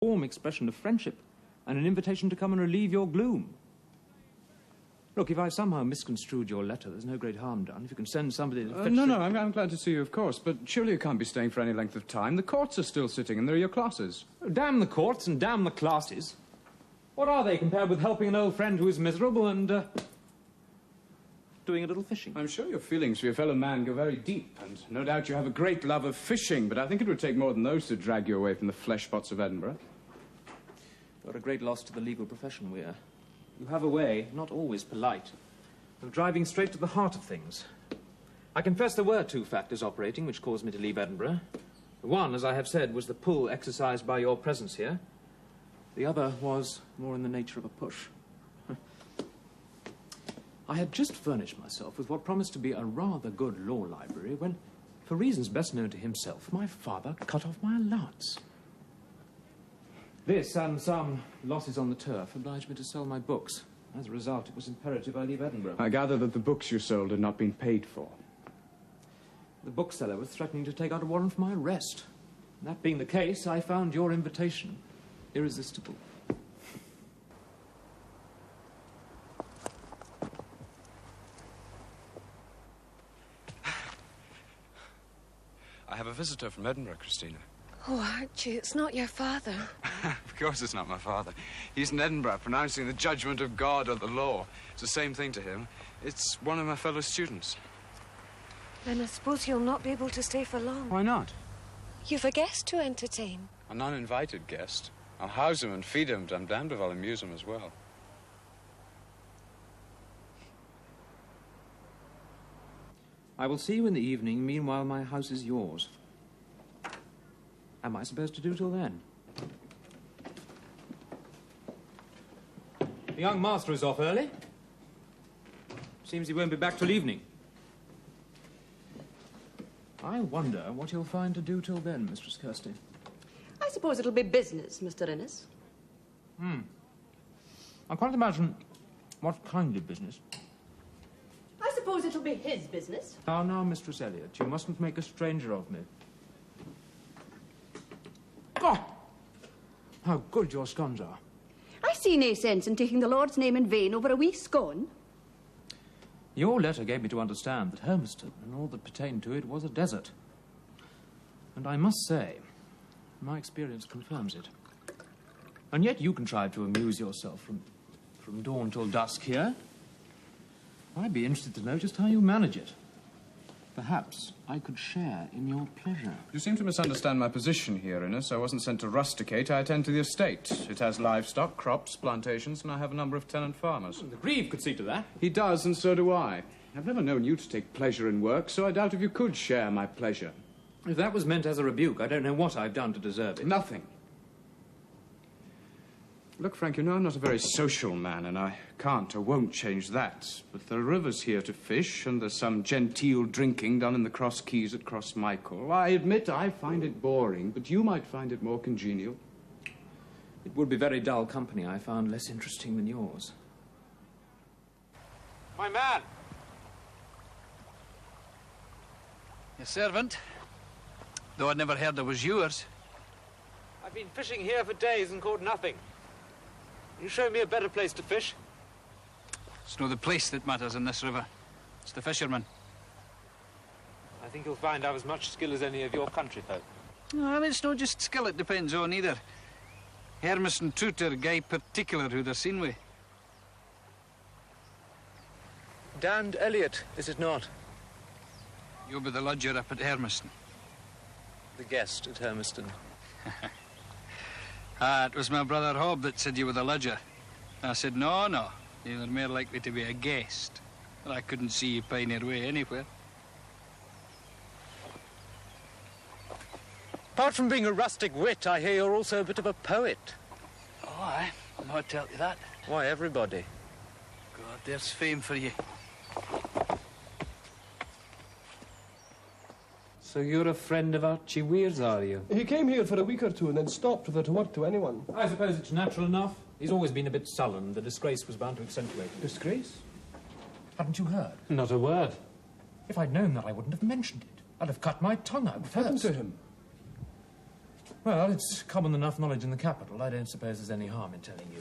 warm expression of friendship and an invitation to come and relieve your gloom. Look, if I've somehow misconstrued your letter, there's no great harm done. If you can send somebody to fetch... No, I'm glad to see you, of course, but surely you can't be staying for any length of time. The courts are still sitting, and there are your classes. Oh, damn the courts and damn the classes. What are they compared with helping an old friend who is miserable and, doing a little fishing? I'm sure your feelings for your fellow man go very deep, and no doubt you have a great love of fishing, but I think it would take more than those to drag you away from the flesh-pots of Edinburgh. You're a great loss to the legal profession, Weir. You have a way, not always polite, of driving straight to the heart of things. I confess there were two factors operating which caused me to leave Edinburgh. The one, as I have said, was the pull exercised by your presence here. The other was more in the nature of a push. I had just furnished myself with what promised to be a rather good law library when, for reasons best known to himself, my father cut off my allowance. This and some losses on the turf obliged me to sell my books. As a result, it was imperative I leave Edinburgh. I gather that the books you sold had not been paid for. The bookseller was threatening to take out a warrant for my arrest. That being the case, I found your invitation irresistible. I have a visitor from Edinburgh, Christina. Oh, Archie, it's not your father. Of course it's not my father. He's in Edinburgh pronouncing the judgment of God or the law. It's the same thing to him. It's one of my fellow students. Then I suppose you'll not be able to stay for long. Why not? You've a guest to entertain. An uninvited guest. I'll house him and feed him, but I'm damned if I'll amuse him as well. I will see you in the evening. Meanwhile, my house is yours. Am I supposed to do till then? The young master is off early. Seems he won't be back till evening. I wonder what you'll find to do till then, Mistress Kirsty. I suppose it'll be business, Mr. Innes. I can't imagine what kind of business. I suppose it'll be his business. Now, Mistress Elliot, you mustn't make a stranger of me. God! How good your scones are. I see no sense in taking the Lord's name in vain over a wee scone. Your letter gave me to understand that Hermiston and all that pertained to it was a desert. And I must say, my experience confirms it. And yet you contrive to amuse yourself from dawn till dusk here. I'd be interested to know just how you manage it. Perhaps I could share in your pleasure. You seem to misunderstand my position here, Innes. I wasn't sent to rusticate. I attend to the estate. It has livestock, crops, plantations, and I have a number of tenant farmers. The Grieve could see to that. He does, and so do I. I've never known you to take pleasure in work, so I doubt if you could share my pleasure. If that was meant as a rebuke, I don't know what I've done to deserve it. Nothing. Look, Frank, you know I'm not a very social man, and I can't or won't change that. But there are rivers here to fish, and there's some genteel drinking done in the Cross Keys at Cross Michael. I admit I find it boring, but you might find it more congenial. It would be very dull company I found less interesting than yours. My man! Your servant, though I'd never heard it was yours. I've been fishing here for days and caught nothing. You show me a better place to fish? It's not the place that matters in this river. It's the fishermen. I think you'll find I've as much skill as any of your country folk. Well, it's not just skill it depends on either. Hermiston Troot are guy particular who they're seen with. Damned Elliot, is it not? You'll be the lodger up at Hermiston. The guest at Hermiston. It was my brother Hob that said you were the lodger. I said, no, you were more likely to be a guest. But I couldn't see you pine your way anywhere. Apart from being a rustic wit, I hear you're also a bit of a poet. Oh, aye. I might tell you that. Why, everybody. God, there's fame for you. So you're a friend of Archie Weir's, are you? He came here for a week or two and then stopped without a word to anyone. I suppose it's natural enough. He's always been a bit sullen. The disgrace was bound to accentuate it. Disgrace? Hadn't you heard? Not a word. If I'd known that, I wouldn't have mentioned it. I'd have cut my tongue out What happened to him? Well, it's common enough knowledge in the capital. I don't suppose there's any harm in telling you.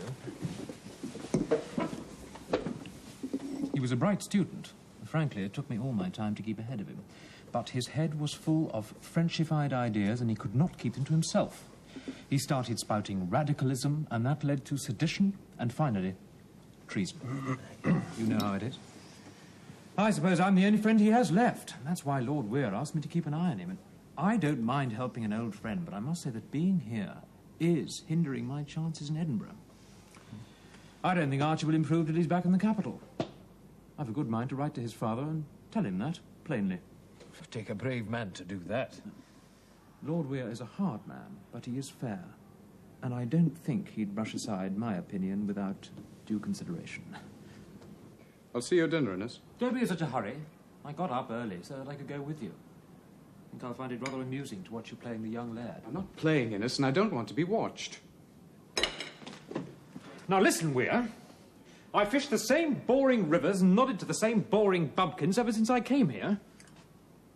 He was a bright student. Frankly, it took me all my time to keep ahead of him. But his head was full of Frenchified ideas, and he could not keep them to himself. He started spouting radicalism, and that led to sedition, and finally, treason. You know how it is. I suppose I'm the only friend he has left. And that's why Lord Weir asked me to keep an eye on him. And I don't mind helping an old friend, but I must say that being here is hindering my chances in Edinburgh. I don't think Archie will improve till he's back in the capital. I've a good mind to write to his father and tell him that, plainly. It'll take a brave man to do that. Lord Weir is a hard man, but he is fair. And I don't think he'd brush aside my opinion without due consideration. I'll see you at dinner, Innes. Don't be in such a hurry. I got up early so that I could go with you. I think I'll find it rather amusing to watch you playing the young laird. I'm not playing, Innes, and I don't want to be watched. Now listen, Weir. I fished the same boring rivers and nodded to the same boring bumpkins ever since I came here.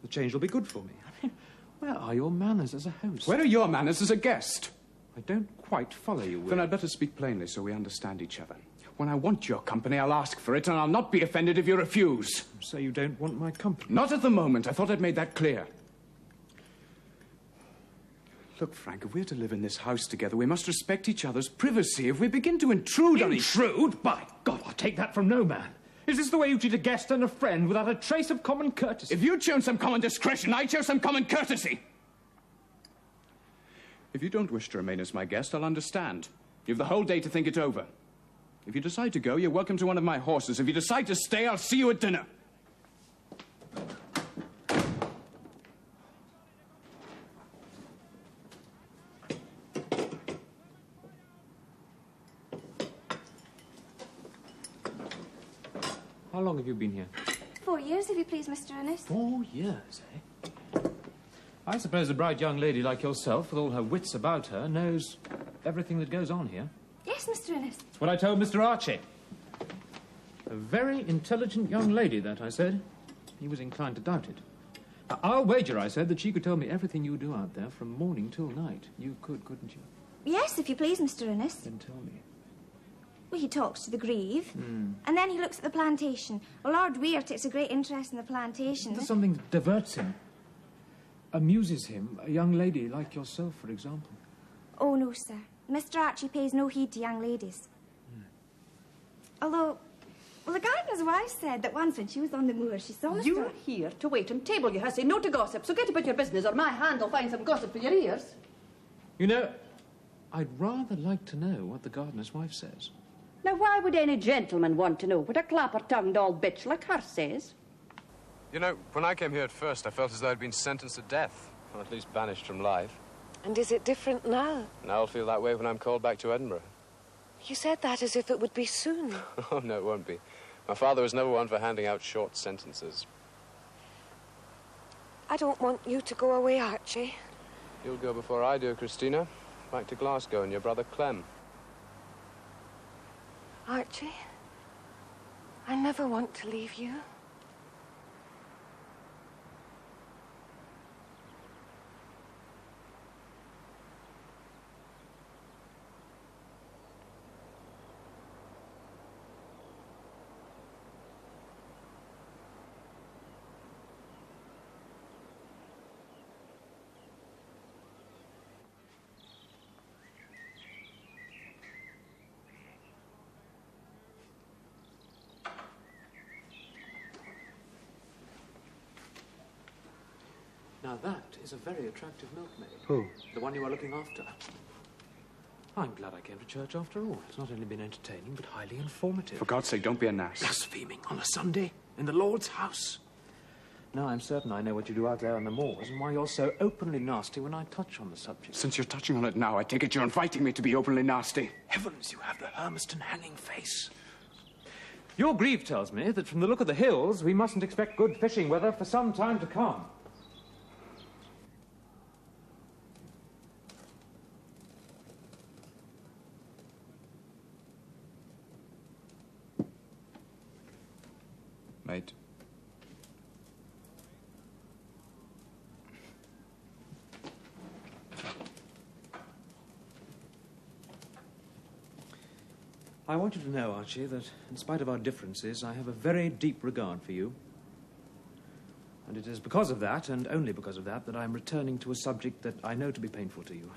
The change will be good for me. I mean, where are your manners as a host? Where are your manners as a guest? I don't quite follow you, Weir. Then I'd better speak plainly so we understand each other. When I want your company, I'll ask for it, and I'll not be offended if you refuse. So you don't want my company? Not at the moment. I thought I'd made that clear. Look, Frank, if we're to live in this house together, we must respect each other's privacy. If we begin to intrude on each... Intrude? By God, I'll take that from no man. Is this the way you treat a guest and a friend without a trace of common courtesy? If you'd shown some common discretion, I'd show some common courtesy. If you don't wish to remain as my guest, I'll understand. You've the whole day to think it over. If you decide to go, you're welcome to one of my horses. If you decide to stay, I'll see you at dinner. How long have you been here? 4 years, if you please, Mr. Innes. 4 years, eh? I suppose a bright young lady like yourself, with all her wits about her, knows everything that goes on here. Yes, Mr. Innes. That's what I told Mr. Archie. A very intelligent young lady, that, I said. He was inclined to doubt it. I'll wager, I said, that she could tell me everything you do out there from morning till night. You could, couldn't you? Yes, if you please, Mr. Innes. Then tell me. Well, he talks to the grieve, and then he looks at the plantation. Well, Lord Weir takes a great interest in the plantation. There's something that diverts him, amuses him, a young lady like yourself, for example. Oh, no, sir. Mr. Archie pays no heed to young ladies. Although, well, the gardener's wife said that once when she was on the moor, she saw Mr. You're here to wait and table, you hussy, no to gossip. So get about your business, or my hand will find some gossip for your ears. You know, I'd rather like to know what the gardener's wife says. Now, why would any gentleman want to know what a clapper-tongued old bitch like her says? You know, when I came here at first, I felt as though I'd been sentenced to death, or at least banished from life. And is it different now? And I'll feel that way when I'm called back to Edinburgh. You said that as if it would be soon. Oh, no, it won't be. My father was never one for handing out short sentences. I don't want you to go away, Archie. You'll go before I do, Christina. Back to Glasgow and your brother Clem. Archie, I never want to leave you. Now that is a very attractive milkmaid. Who? The one you are looking after. I'm glad I came to church after all. It's not only been entertaining, but highly informative. For God's sake, don't be an ass. Blaspheming on a Sunday in the Lord's house. Now I'm certain I know what you do out there on the moors and why you're so openly nasty when I touch on the subject. Since you're touching on it now, I take it you're inviting me to be openly nasty. Heavens, you have the Hermiston hanging face. Your grieve tells me that from the look of the hills, we mustn't expect good fishing weather for some time to come. Mate. I want you to know, Archie, that in spite of our differences, I have a very deep regard for you. And it is because of that, and only because of that, that I'm returning to a subject that I know to be painful to you.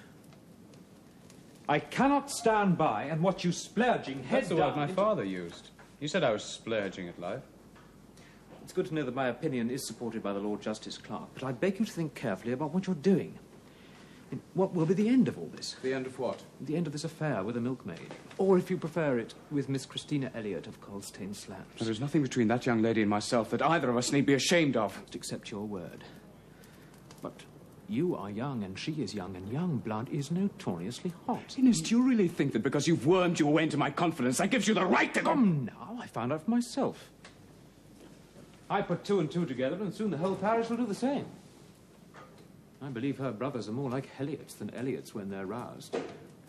I cannot stand by and watch you splurging head That's the down word my into- father used. He said I was splurging at life. It's good to know that my opinion is supported by the Lord Justice Clerk, but I beg you to think carefully about what you're doing. And what will be the end of all this? The end of what? The end of this affair with the milkmaid. Or, if you prefer it, with Miss Christina Elliot of Colstain Slabs. There is nothing between that young lady and myself that either of us need be ashamed of. Just accept your word. But you are young and she is young, and young blood is notoriously hot. Innes, do you really think that because you've wormed your way into my confidence, that gives you the right to... Come now, I found out for myself. I put two and two together, and soon the whole parish will do the same. I believe her brothers are more like Helliots than Elliots when they're roused.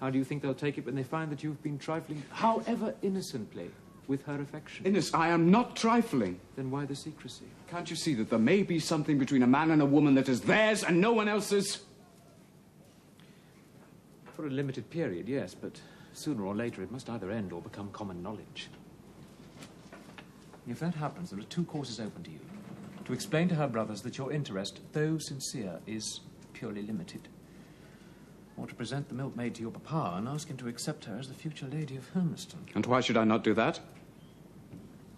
How do you think they'll take it when they find that you've been trifling, however innocently, with her affection? Innes, I am not trifling. Then why the secrecy? Can't you see that there may be something between a man and a woman that is theirs and no one else's? For a limited period, yes, but sooner or later it must either end or become common knowledge. If that happens, there are two courses open to you. To explain to her brothers that your interest, though sincere, is purely limited. Or to present the milkmaid to your papa and ask him to accept her as the future lady of Hermiston. And why should I not do that?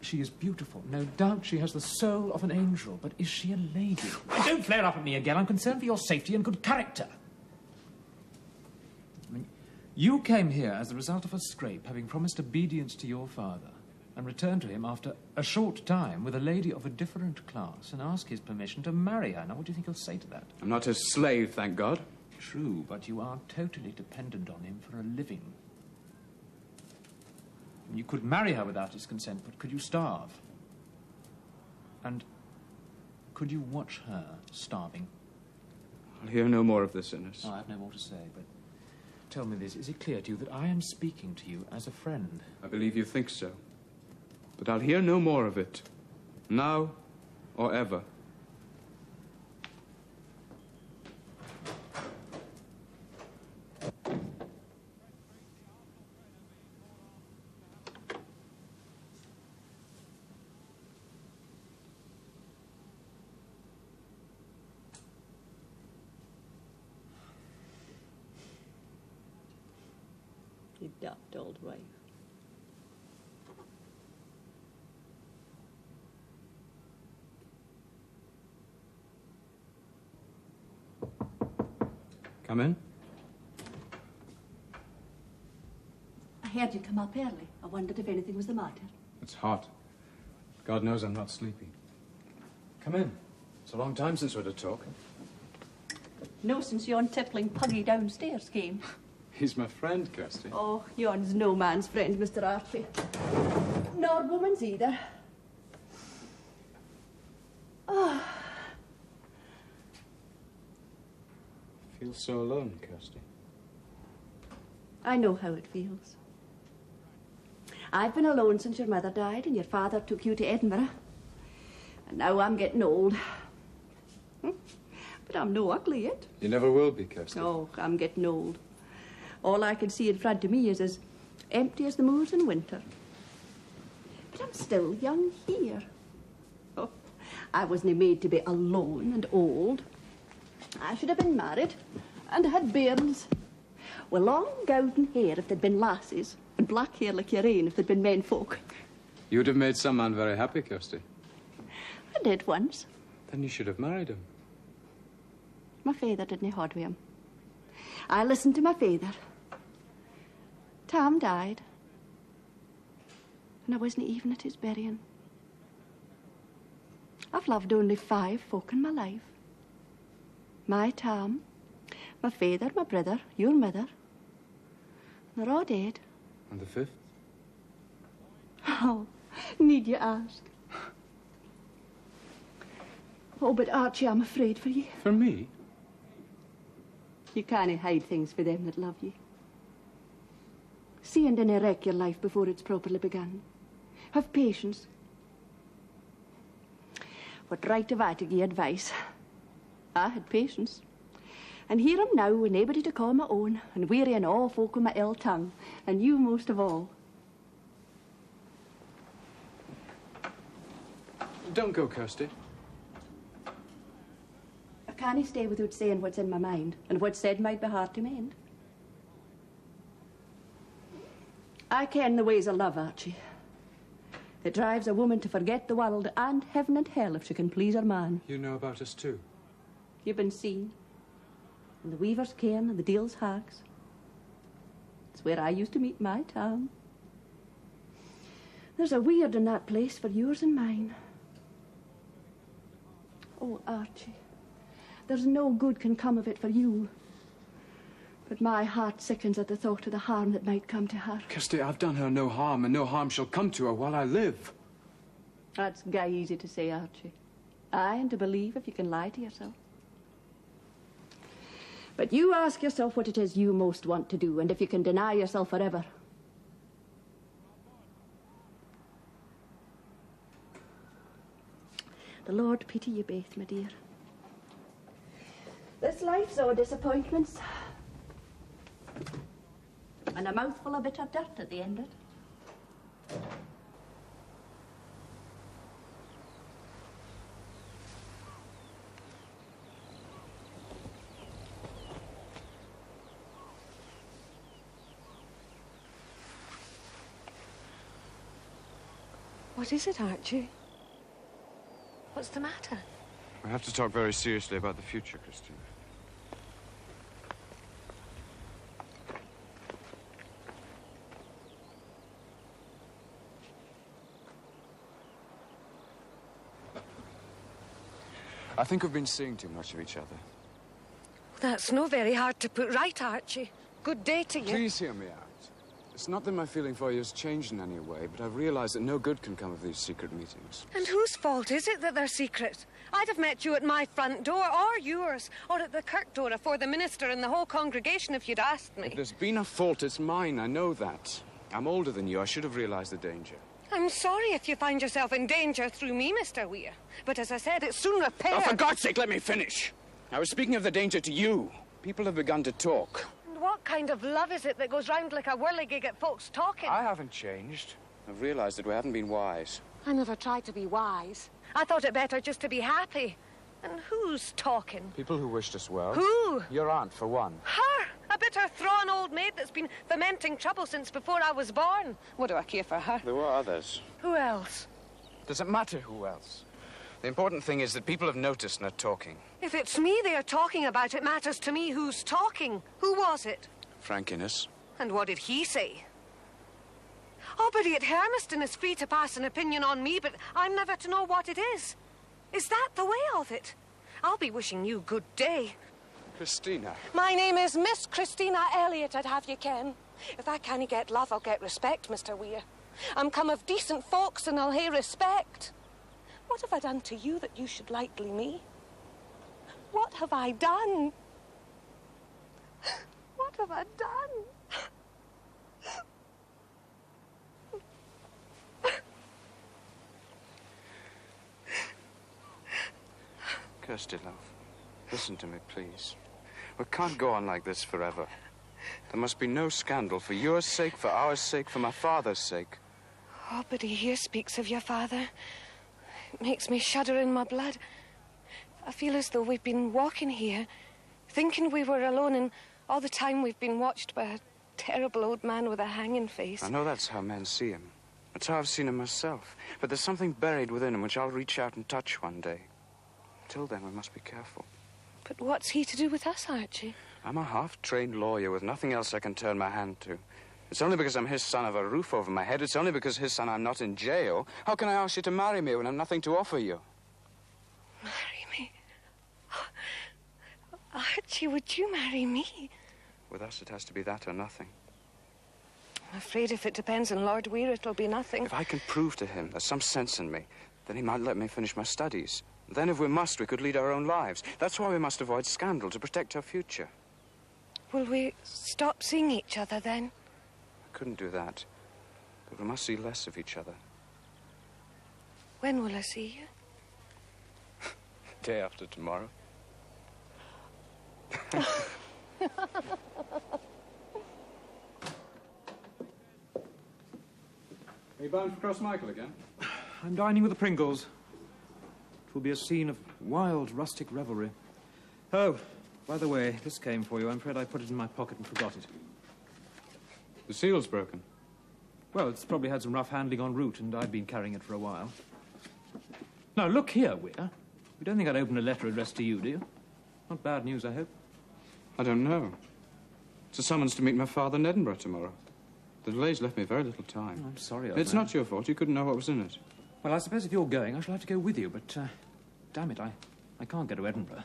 She is beautiful. No doubt she has the soul of an angel, but is she a lady? Don't flare up at me again. I'm concerned for your safety and good character. I mean, you came here as the result of a scrape, having promised obedience to your father, and returned to him after a short time with a lady of a different class and ask his permission to marry her. Now, what do you think he'll say to that? I'm not his slave, thank God. True, but you are totally dependent on him for a living. You could marry her without his consent, but could you starve? And could you watch her starving? I'll hear no more of this, Innes. Oh, I have no more to say, but tell me this. Is it clear to you that I am speaking to you as a friend? I believe you think so. But I'll hear no more of it. Now or ever. You daft old wife. Come in. I heard you come up early. I wondered if anything was the matter. It's hot. God knows I'm not sleepy. Come in. It's a long time since we'd a talk. No, since yon tippling puggy downstairs came. He's my friend, Kirsty. Oh, yon's no man's friend, Mr. Archie. Nor woman's either. Oh, I feel so alone, Kirsty. I know how it feels. I've been alone since your mother died and your father took you to Edinburgh. And now I'm getting old. But I'm no ugly yet. You never will be, Kirsty. Oh, I'm getting old. All I can see in front of me is as empty as the moors in winter. But I'm still young here. Oh, I wasn't made to be alone and old. I should have been married and had bairns. With long golden hair if they'd been lassies, and black hair like your own if they'd been menfolk. You would have made some man very happy, Kirsty. I did once. Then you should have married him. My father didn't hold with him. I listened to my father. Tom died. And I wasn't even at his burying. I've loved only 5 folk in my life. My Tom, my father, my brother, your mother. They're all dead. And the 5th? Oh, need you ask? Oh, but Archie, I'm afraid for you. For me? You can't hide things for them that love you. See and dinna wreck your life before it's properly begun. Have patience. What right have I to give advice? I had patience. And here I'm now with nobody to call my own, and weary and all folk with my ill tongue, and you most of all. don't go, Kirsty. I can't stay without saying what's in my mind, and what's said might be hard to mend. I ken the ways of love, Archie. It drives a woman to forget the world and heaven and hell if she can please her man. You know about us too? You've been seen. And the weavers ken and the deal's hags. It's where I used to meet my town. There's a weird in that place for yours and mine. Oh, Archie, there's no good can come of it for you. But my heart sickens at the thought of the harm that might come to her. Kirsty, I've done her no harm, and no harm shall come to her while I live. That's gay easy to say, Archie. Aye, and to believe if you can lie to yourself. But you ask yourself what it is you most want to do, and if you can deny yourself forever. The Lord pity you both, my dear. This life's all disappointments. And a mouthful of bitter dirt at the end of it. What is it, Archie? What's the matter? We have to talk very seriously about the future, Christine. I think we've been seeing too much of each other. That's no very hard to put right, Archie. Good day to you. Please hear me out. It's not that my feeling for you has changed in any way, but I've realized that no good can come of these secret meetings. And whose fault is it that they're secret? I'd have met you at my front door, or yours, or at the kirk door afore the minister and the whole congregation if you'd asked me. If there's been a fault, it's mine. I know that. I'm older than you. I should have realized the danger. I'm sorry if you find yourself in danger through me, Mr. Weir. But as I said, it's soon repaired. Oh, for God's sake, let me finish. I was speaking of the danger to you. People have begun to talk. And what kind of love is it that goes round like a whirligig at folks talking? I haven't changed. I've realized that we haven't been wise. I never tried to be wise. I thought it better just to be happy. And who's talking? People who wished us well. Who? Your aunt, for one. Her! A bitter, thrawn old maid that's been fomenting trouble since before I was born. What do I care for her? There were others. Who else? Does it matter who else? The important thing is that people have noticed and are talking. If it's me they're talking about, it matters to me who's talking. Who was it? Frank Innes. And what did he say? Oh, but at Hermiston is free to pass an opinion on me, but I'm never to know what it is. Is that the way of it? I'll be wishing you good day. Christina. My name is Miss Christina Elliot, I'd have you ken. If I can't get love, I'll get respect, Mr. Weir. I'm come of decent folks and I'll hae respect. What have I done to you that you should likely me? What have I done? What have I done? Kirsty, love, listen to me, please. We can't go on like this forever. There must be no scandal for your sake, for our sake, for my father's sake. Oh, but he here speaks of your father. It makes me shudder in my blood. I feel as though we've been walking here, thinking we were alone, and all the time we've been watched by a terrible old man with a hanging face. I know that's how men see him. That's how I've seen him myself. But there's something buried within him which I'll reach out and touch one day. Till then, we must be careful. But what's he to do with us, Archie? I'm a half-trained lawyer with nothing else I can turn my hand to. It's only because I'm his son I've a roof over my head. It's only because his son I'm not in jail. How can I ask you to marry me when I've nothing to offer you? Marry me? Archie, would you marry me? With us, it has to be that or nothing. I'm afraid if it depends on Lord Weir, it'll be nothing. If I can prove to him there's some sense in me, then he might let me finish my studies. Then, if we must, we could lead our own lives. That's why we must avoid scandal, to protect our future. Will we stop seeing each other, then? I couldn't do that. But we must see less of each other. When will I see you? Day after tomorrow. Are you bound for Cross Michael again? I'm dining with the Pringles. It will be a scene of wild, rustic revelry. Oh, by the way, this came for you. I'm afraid I put it in my pocket and forgot it. The seal's broken. Well, it's probably had some rough handling en route, and I've been carrying it for a while. Now, look here, Weir. You don't think I'd open a letter addressed to you, do you? Not bad news, I hope. I don't know. It's a summons to meet my father in Edinburgh tomorrow. The delay's left me very little time. Oh, I'm sorry, old It's man. not your fault. You couldn't know what was in it. Well, I suppose if you're going, I shall have to go with you, but, damn it, I can't go to Edinburgh.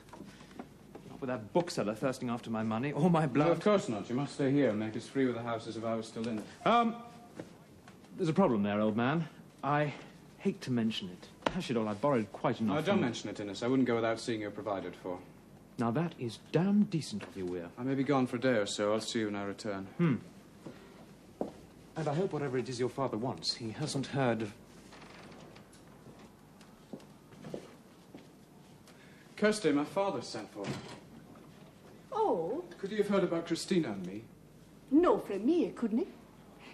Not with that bookseller thirsting after my money or my blood. No, of course not. You must stay here and make us free with the house as if I was still in it. There's a problem there, old man. I hate to mention it. Dash it all, I borrowed quite enough. No, don't mention it, Innes. I wouldn't go without seeing you provided for. Now, that is damn decent of you, Weir. I may be gone for a day or so. I'll see you when I return. And I hope whatever it is your father wants, he hasn't heard of... Kirsty, my father sent for me. Oh, Could he have heard about Christina and me? no from me, couldn't he?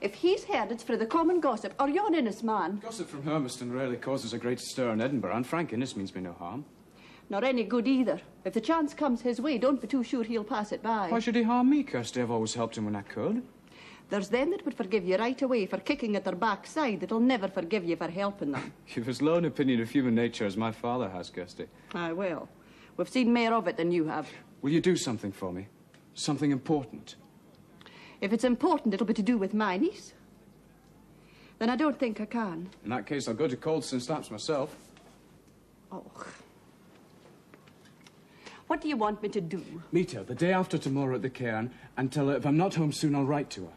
If he's heard, it's for the common gossip, or you're Innes, man. Gossip from Hermiston rarely causes a great stir in Edinburgh, and Frank Innes means me no harm. Nor any good either. If the chance comes his way, don't be too sure he'll pass it by. Why should he harm me, Kirsty? I've always helped him when I could. There's them that would forgive you right away for kicking at their backside that'll never forgive you for helping them. You've as low an opinion of human nature as my father has, Kirsty. Aye, well, we've seen more of it than you have. Will you do something for me? Something important? If it's important, it'll be to do with my niece. Then I don't think I can. In that case, I'll go to Coldstone Slaps myself. Oh. What do you want me to do? Meet her the day after tomorrow at the cairn and tell her if I'm not home soon, I'll write to her.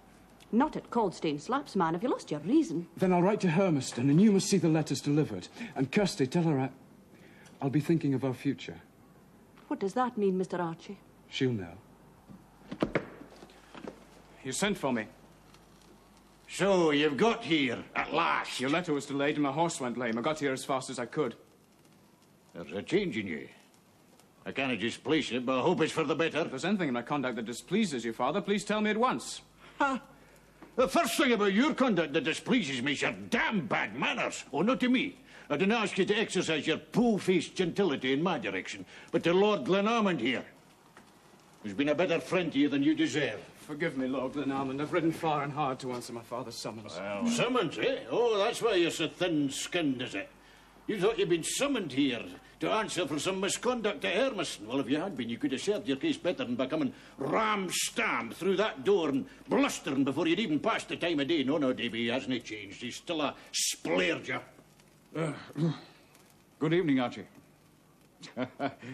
Not at Coldstone Slaps, man. Have you lost your reason? Then I'll write to Hermiston and you must see the letters delivered. And Kirsty, tell her I'll be thinking of our future. What does that mean, Mr. Archie? She'll know. You sent for me. So, you've got here, at last. Your letter was delayed and my horse went lame. I got here as fast as I could. There's a change in you. I can't displace it, but I hope it's for the better. If there's anything in my conduct that displeases you, Father, please tell me at once. Huh? The first thing about your conduct that displeases me is your damn bad manners. Oh, not to me. I didn't ask you to exercise your pole-faced gentility in my direction, but to Lord Glenalmond here, who's been a better friend to you than you deserve. Forgive me, Lord Glenalmond. I've ridden far and hard to answer my father's summons. Well, summons, eh? Oh, that's why you're so thin-skinned, is it? You thought you'd been summoned here to answer for some misconduct at Hermiston. Well, if you had been, you could have served your case better than by coming ram-stamped through that door and blustering before you'd even passed the time of day. No, Davy, he hasn't changed. He's still a splurger. Good evening, Archie.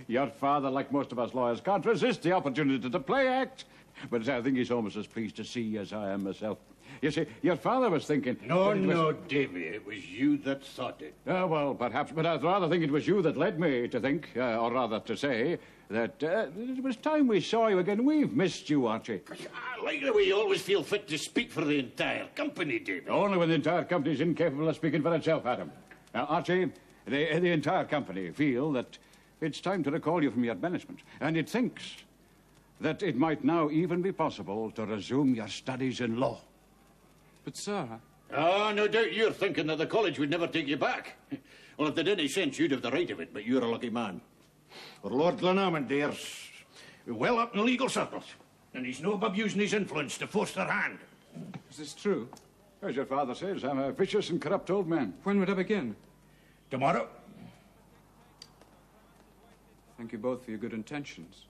Your father, like most of us lawyers, can't resist the opportunity to play act. But I think he's almost as pleased to see as I am myself. You see, your father was thinking... No, Davy, it was you that thought it. Well, perhaps, but I'd rather think it was you that led me to think, or rather to say, that it was time we saw you again. We've missed you, Archie. I like the way you always feel fit to speak for the entire company, Davy. Only when the entire company's incapable of speaking for itself, Adam. Now, Archie, the entire company feel that it's time to recall you from your banishment, and it thinks that it might now even be possible to resume your studies in law. But, sir... Oh, no doubt you're thinking that the college would never take you back. Well, if they'd any sense, you'd have the right of it, but you're a lucky man. For Lord Glenalmond there's well up in legal circles, and he's no above using his influence to force their hand. Is this true? As your father says, I'm a vicious and corrupt old man. When would I begin? Tomorrow. Thank you both for your good intentions.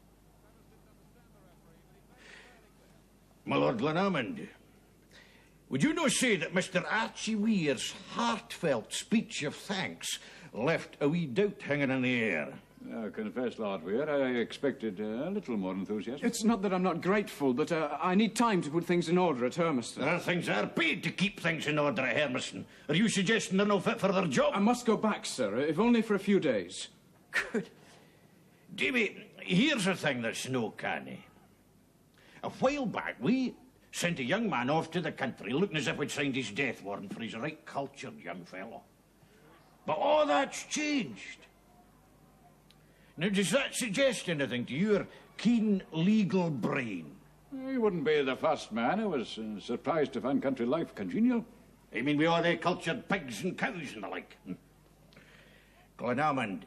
My Lord Glenalmond, would you not say that Mr. Archie Weir's heartfelt speech of thanks left a wee doubt hanging in the air? I confess, Lord Weir, I expected a little more enthusiasm. It's not that I'm not grateful, but I need time to put things in order at Hermiston. Things are paid to keep things in order at Hermiston. Are you suggesting they're no fit for their job? I must go back, sir, if only for a few days. Good. Davy, here's a thing that's no canny. A while back, we sent a young man off to the country looking as if we'd signed his death warrant for his right cultured young fellow. But all that's changed. Now, does that suggest anything to your keen legal brain? He wouldn't be the first man who was surprised to find country life congenial. I mean, with all their cultured pigs and cows and the like. Glenalmond,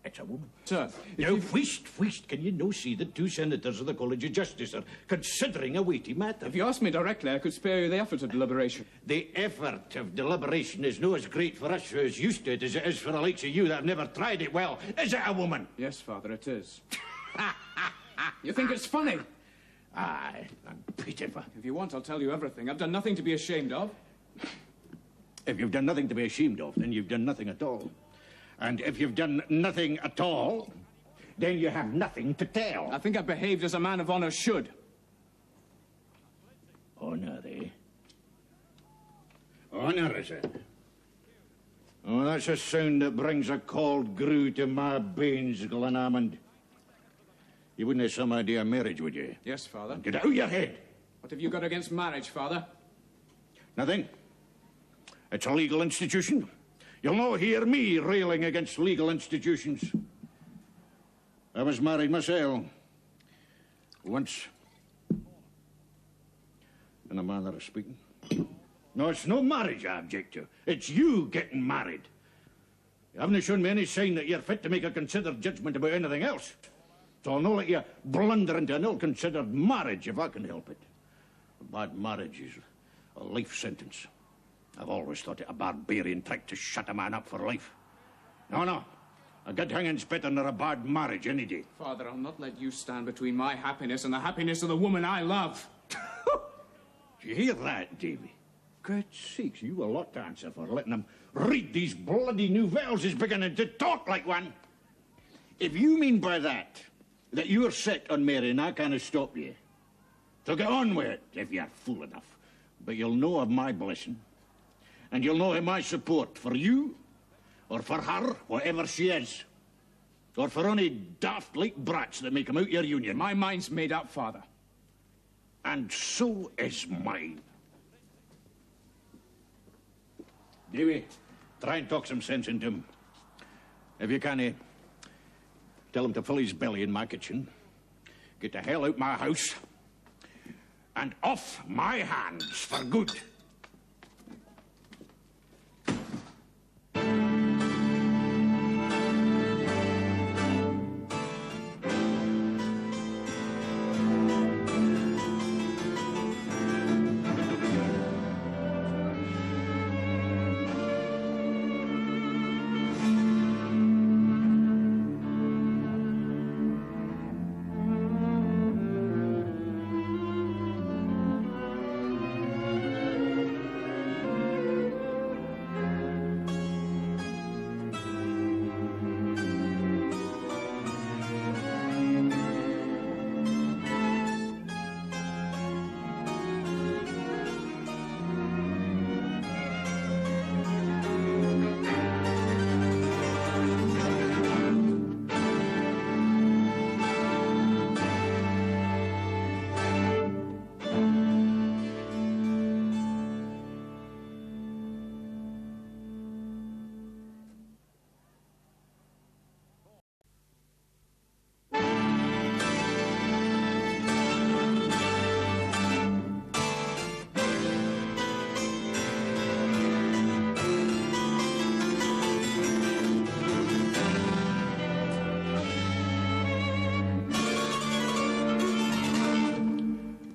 It's a woman. Sir, Now, Feast, can you no see that 2 senators of the College of Justice are considering a weighty matter? if you asked me directly, I could spare you the effort of deliberation. The effort of deliberation is no as great for us who is used to it as it is for the likes of you that have never tried it. Well, is it a woman? Yes, Father, it is. You think it's funny? Aye, I'm pitiful. If you want, I'll tell you everything. I've done nothing to be ashamed of. If you've done nothing to be ashamed of, then you've done nothing at all. And if you've done nothing at all, then you have nothing to tell. I think I've behaved as a man of honor should. Honor, eh? Honor, is it? Oh, that's a sound that brings a cold grue to my banes, Glenalmond. You wouldn't have some idea of marriage, would you? Yes, Father. Get out of your head. What have you got against marriage, Father? Nothing. It's a legal institution. You'll not hear me railing against legal institutions. I was married myself. Once. In a manner of speaking. No, it's no marriage I object to. It's you getting married. You haven't shown me any sign that you're fit to make a considered judgment about anything else. So I'll not let you blunder into an ill-considered marriage if I can help it. A bad marriage is a life sentence. I've always thought it a barbarian trick to shut a man up for life. No. A good hanging's better than a bad marriage any day. Father, I'll not let you stand between my happiness and the happiness of the woman I love. Do you hear that, Davy? Good sakes, you a lot to answer for letting him read these bloody nouvelles. He's beginning to talk like one. If you mean by that you're set on marrying, I can't stop you. So get on with it, if you're fool enough. But you'll know of my blessing. And you'll know of my support for you, or for her, whatever she is. Or for any daft like brats that may come out your union. My mind's made up, Father. And so is mine. Davy, try and talk some sense into him. If you can, tell him to fill his belly in my kitchen, get the hell out my house, and off my hands for good.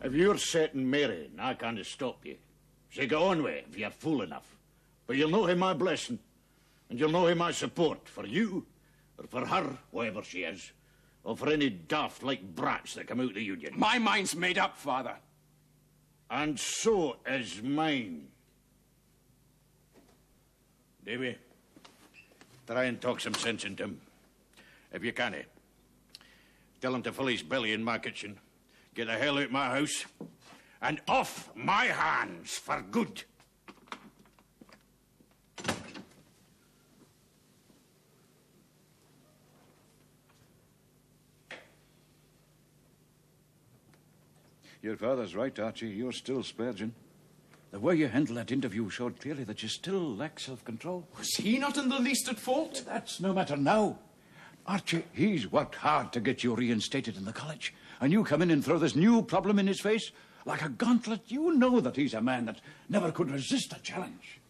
If you're set and marrying, I can't stop you. So go on with it if you're fool enough. But you'll know him my blessing, and you'll know him my support for you, or for her, whatever she is, or for any daft like brats that come out of the union. My mind's made up, Father. And so is mine. Davy, try and talk some sense into him. If you can, tell him to fill his belly in my kitchen, get the hell out of my house, and off my hands for good. Your father's right, Archie. You're still Spurgeon. The way you handled that interview showed clearly that you still lack self-control. Was he not in the least at fault? That's no matter now. Archie, he's worked hard to get you reinstated in the college. And you come in and throw this new problem in his face? Like a gauntlet. You know that he's a man that never could resist a challenge.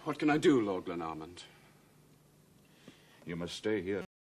What can I do, Lord Glenalmond? You must stay here.